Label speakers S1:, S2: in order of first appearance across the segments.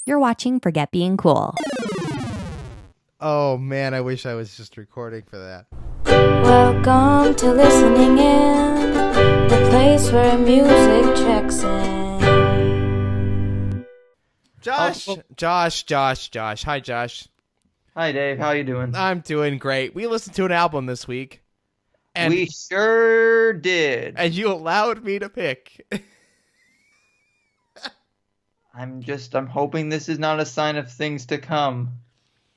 S1: You're watching Forget Being Cool.
S2: Oh man, I wish I was just recording for that.
S3: Welcome to listening in, the place where music checks in.
S2: Josh. Hi, Josh.
S4: Hi, Dave. How you doing?
S2: I'm doing great. We listened to an album this week. And,
S4: we sure did.
S2: And you allowed me to pick.
S4: I'm hoping this is not a sign of things to come.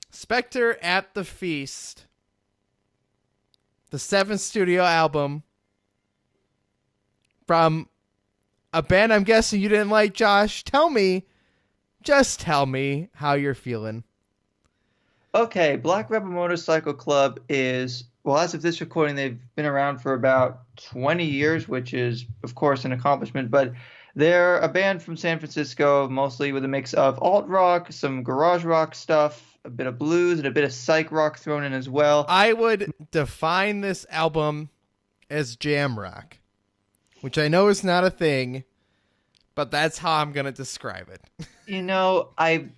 S2: Specter at the Feast. The 7th studio album from a band I'm guessing you didn't like, Josh. Just tell me how you're feeling.
S4: Okay, Black Rebel Motorcycle Club is, well, as of this recording, they've been around for about 20 years, which is, of course, an accomplishment, but they're a band from San Francisco, mostly with a mix of alt-rock, some garage rock stuff, a bit of blues, and a bit of psych rock thrown in as well.
S2: I would define this album as jam rock, which I know is not a thing, but that's how I'm going to describe it.
S4: You know, I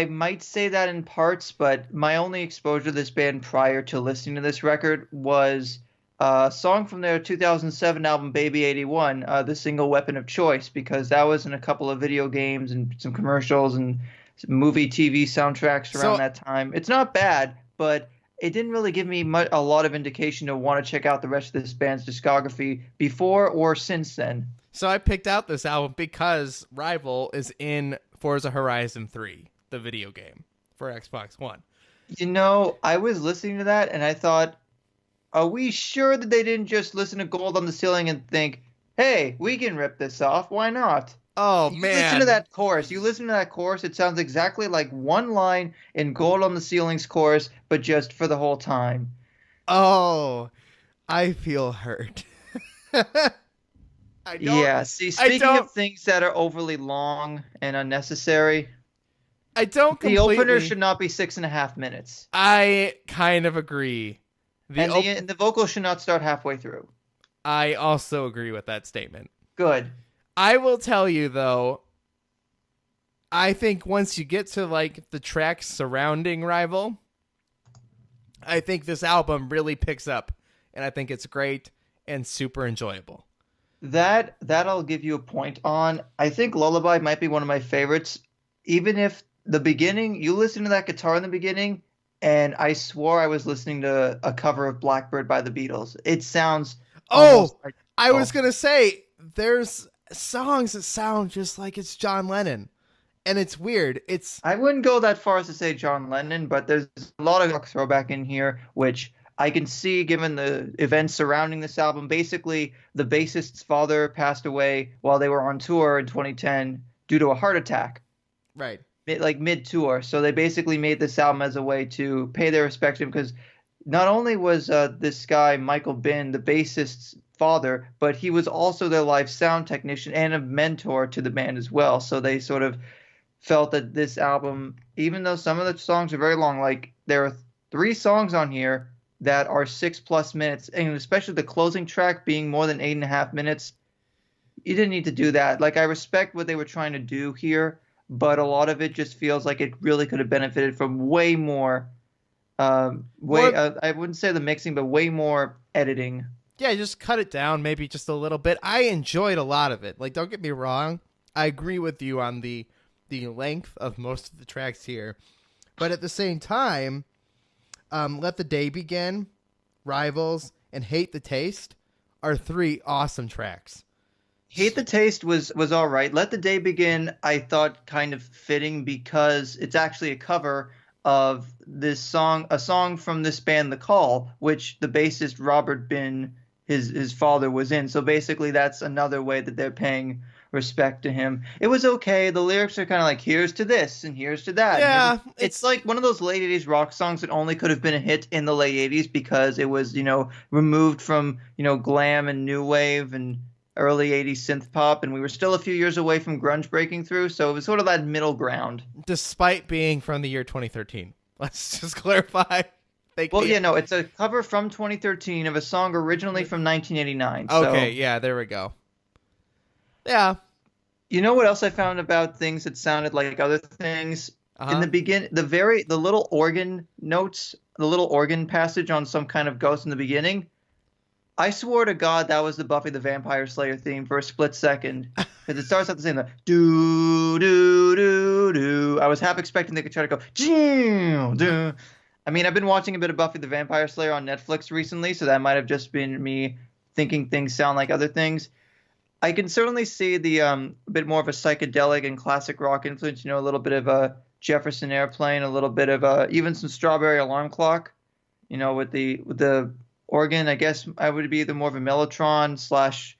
S4: might say that in parts, but my only exposure to this band prior to listening to this record was a song from their 2007 album Baby 81, The Single Weapon of Choice, because that was in a couple of video games and some commercials and some movie TV soundtracks around that time. It's not bad, but it didn't really give me a lot of indication to want to check out the rest of this band's discography before or since then.
S2: So I picked out this album because Rival is in Forza Horizon 3, the video game for Xbox One.
S4: You know, I was listening to that and I thought, are we sure that they didn't just listen to Gold on the Ceiling and think, hey, we can rip this off, why not?
S2: Oh,
S4: man.
S2: You
S4: listen to that chorus, it sounds exactly like one line in Gold on the Ceiling's chorus, but just for the whole time.
S2: Oh, I feel hurt.
S4: Speaking of things that are overly long and unnecessary, the opener should not be 6.5 minutes.
S2: I kind of agree.
S4: The vocal should not start halfway through.
S2: I also agree with that statement.
S4: Good.
S2: I will tell you, though, I think once you get to like the tracks surrounding Rival, I think this album really picks up, and I think it's great and super enjoyable.
S4: That I'll give you a point on. I think Lullaby might be one of my favorites, even if the beginning, you listen to that guitar in the beginning, and I swore I was listening to a cover of Blackbird by the Beatles. It sounds
S2: I was going to say, there's songs that sound just like it's John Lennon, and it's weird.
S4: I wouldn't go that far as to say John Lennon, but there's a lot of rock throwback in here, which I can see given the events surrounding this album. Basically, the bassist's father passed away while they were on tour in 2010 due to a heart attack.
S2: Right.
S4: Like mid-tour. So they basically made this album as a way to pay their respect to him, because not only was this guy, Michael Been, the bassist's father, but he was also their live sound technician and a mentor to the band as well. So they sort of felt that this album, even though some of the songs are very long, like there are 3 songs on here that are 6+ minutes, and especially the closing track being more than 8.5 minutes, you didn't need to do that. Like, I respect what they were trying to do here, but a lot of it just feels like it really could have benefited from way more, I wouldn't say the mixing, but way more editing.
S2: Yeah, just cut it down maybe just a little bit. I enjoyed a lot of it. Like, don't get me wrong. I agree with you on the length of most of the tracks here. But at the same time, Let the Day Begin, Rivals, and Hate the Taste are 3 awesome tracks.
S4: Hate the Taste was all right. Let the Day Begin, I thought kind of fitting because it's actually a cover of this song, a song from this band, The Call, which the bassist Robert Been, his father, was in. So basically that's another way that they're paying respect to him. It was okay. The lyrics are kind of like, here's to this and here's to that.
S2: Yeah.
S4: It's like one of those late 80s rock songs that only could have been a hit in the late 80s because it was, removed from, glam and new wave and early 80s synth pop, and we were still a few years away from grunge breaking through, so it was sort of that middle ground.
S2: Despite being from the year 2013. Let's just clarify.
S4: It's a cover from 2013 of a song originally from 1989.
S2: Okay, yeah, there we go. Yeah.
S4: You know what else I found about things that sounded like other things? In the
S2: Uh-huh.
S4: the little organ notes, the little organ passage on some kind of ghost in the beginning. I swore to God that was the Buffy the Vampire Slayer theme for a split second. Because it starts out the same, the do do do do. I was half expecting they could try to go doo doo. I mean, I've been watching a bit of Buffy the Vampire Slayer on Netflix recently, so that might have just been me thinking things sound like other things. I can certainly see the a bit more of a psychedelic and classic rock influence. You know, a little bit of a Jefferson Airplane, a little bit of even some Strawberry Alarm Clock. You know, with the organ. I guess I would be either more of a mellotron slash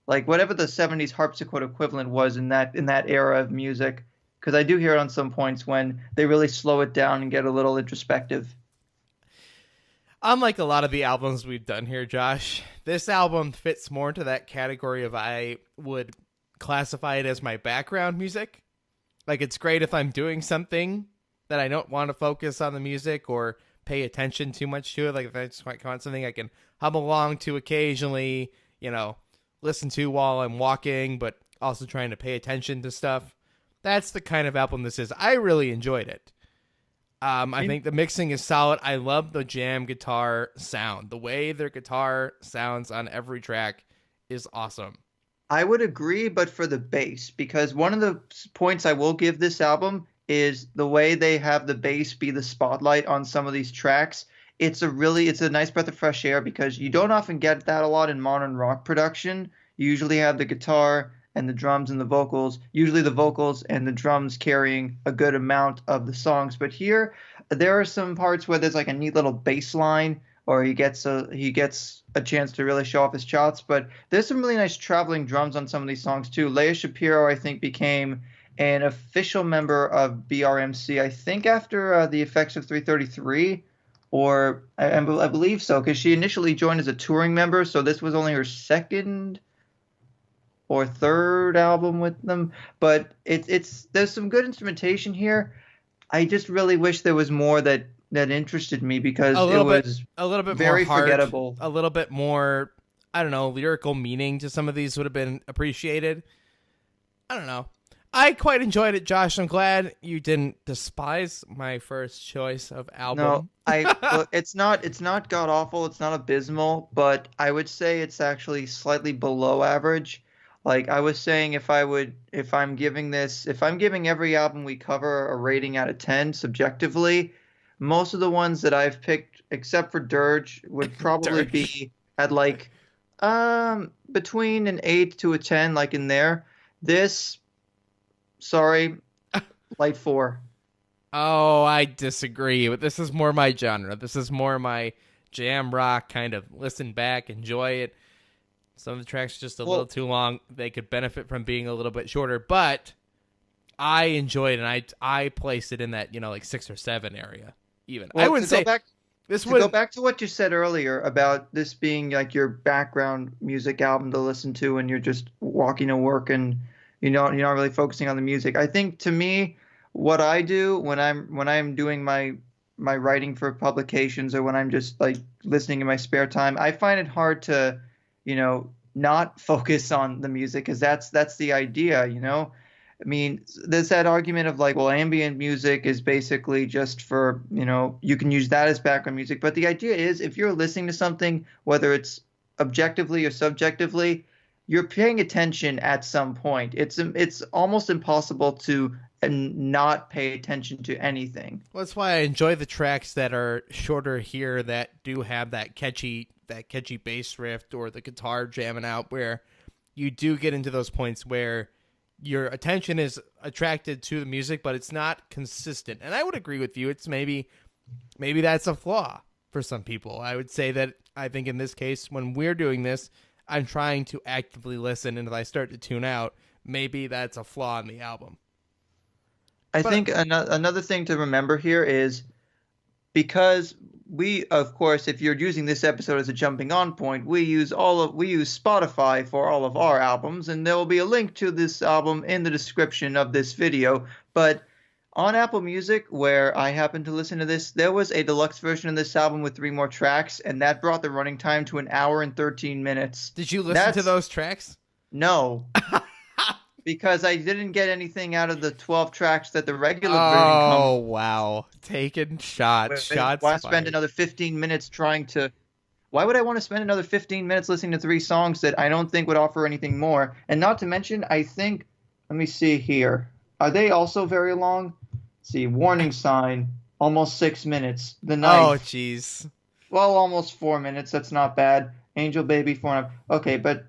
S4: like whatever the '70s harpsichord equivalent was in that era of music. Because I do hear it on some points when they really slow it down and get a little introspective.
S2: Unlike a lot of the albums we've done here, Josh, this album fits more into that category of I would classify it as my background music. Like, it's great if I'm doing something that I don't want to focus on the music or pay attention too much to it. Like, if I just want something I can hum along to occasionally, listen to while I'm walking, but also trying to pay attention to stuff. That's the kind of album this is. I really enjoyed it. I think the mixing is solid. I love the jam guitar sound. The way their guitar sounds on every track is awesome.
S4: I would agree, but for the bass, because one of the points I will give this album is the way they have the bass be the spotlight on some of these tracks. It's a nice breath of fresh air because you don't often get that a lot in modern rock production. You usually have the guitar and the drums and the vocals, usually the vocals and the drums carrying a good amount of the songs. But here, there are some parts where there's like a neat little bass line, or he gets a chance to really show off his chops. But there's some really nice traveling drums on some of these songs too. Leah Shapiro, I think, became an official member of BRMC, I think after the effects of 333, or I believe so, because she initially joined as a touring member, so this was only her second or third album with them. But it's there's some good instrumentation here. I just really wish there was more that interested me because
S2: a little bit
S4: very
S2: more heart,
S4: forgettable.
S2: a little bit more, I don't know, lyrical meaning to some of these would have been appreciated. I don't know. I quite enjoyed it, Josh. I'm glad you didn't despise my first choice of album.
S4: No, look, it's not god awful, it's not abysmal, but I would say it's actually slightly below average. Like I was saying, if I'm giving every album we cover a rating out of 10 subjectively, most of the ones that I've picked, except for Dirge, would probably be at like between an 8 to a 10, like in there. This, sorry, light 4.
S2: Oh, I disagree. But this is more my genre. This is more my jam rock kind of listen back, enjoy it. Some of the tracks are just a little too long. They could benefit from being a little bit shorter, but I enjoyed it, and I placed it in that, like 6 or 7 area even.
S4: Well,
S2: I wouldn't say this would
S4: go back to what you said earlier about this being like your background music album to listen to when you're just walking to work and you're not really focusing on the music. I think to me, what I do when I'm doing my writing for publications or when I'm just like listening in my spare time, I find it hard to not focus on the music because that's the idea, I mean, there's that argument of like, well, ambient music is basically just for, you can use that as background music. But the idea is if you're listening to something, whether it's objectively or subjectively, you're paying attention at some point. It's almost impossible to not pay attention to anything.
S2: Well, that's why I enjoy the tracks that are shorter here that do have that catchy bass riff or the guitar jamming out, where you do get into those points where your attention is attracted to the music, but it's not consistent. And I would agree with you. It's maybe that's a flaw for some people. I would say that I think in this case, when we're doing this, I'm trying to actively listen, and if I start to tune out, maybe that's a flaw in the album.
S4: I think another thing to remember here is because we, of course, if you're using this episode as a jumping on point, we use Spotify for all of our albums, and there will be a link to this album in the description of this video. But on Apple Music, where I happened to listen to this, there was a deluxe version of this album with 3 more tracks, and that brought the running time to 1 hour and 13 minutes.
S2: Did you listen to those tracks?
S4: No. because I didn't get anything out of the 12 tracks that the regular version comes.
S2: Oh, wow. Taking shots. Shots
S4: Why spend
S2: fired.
S4: another 15 minutes trying to... Why would I want to spend another 15 minutes listening to 3 songs that I don't think would offer anything more? And not to mention, I think... Let me see here. Are they also very long? Let's see. Warning Sign, almost 6 minutes. The
S2: Oh,
S4: Ninth,
S2: jeez.
S4: well, almost 4 minutes. That's not bad. Angel Baby, 4.5. Okay, but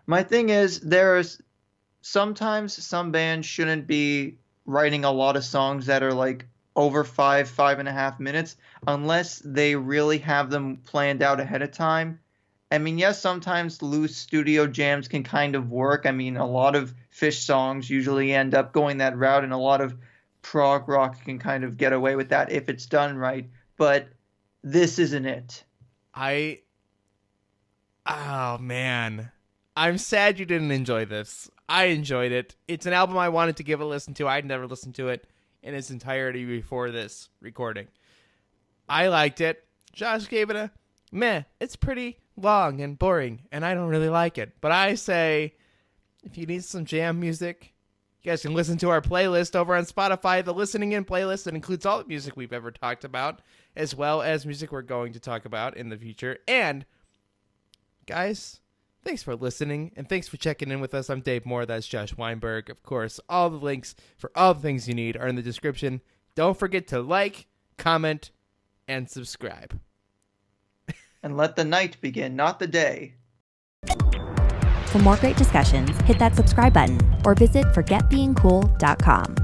S4: my thing is, there's sometimes some bands shouldn't be writing a lot of songs that are like over 5.5 minutes unless they really have them planned out ahead of time. I mean, yes, sometimes loose studio jams can kind of work. I mean, a lot of Fish songs usually end up going that route, and a lot of prog rock can kind of get away with that if it's done right. But this isn't it.
S2: Oh, man. I'm sad you didn't enjoy this. I enjoyed it. It's an album I wanted to give a listen to. I'd never listened to it in its entirety before this recording. I liked it. Josh gave it a meh. It's pretty long and boring, and I don't really like it. But I say, if you need some jam music, you guys can listen to our playlist over on Spotify, the Listening In playlist that includes all the music we've ever talked about, as well as music we're going to talk about in the future. And, guys, thanks for listening, and thanks for checking in with us. I'm Dave Moore. That's Josh Weinberg. Of course, all the links for all the things you need are in the description. Don't forget to like, comment, and subscribe.
S4: And let the night begin, not the day.
S1: For more great discussions, hit that subscribe button or visit forgetbeingcool.com.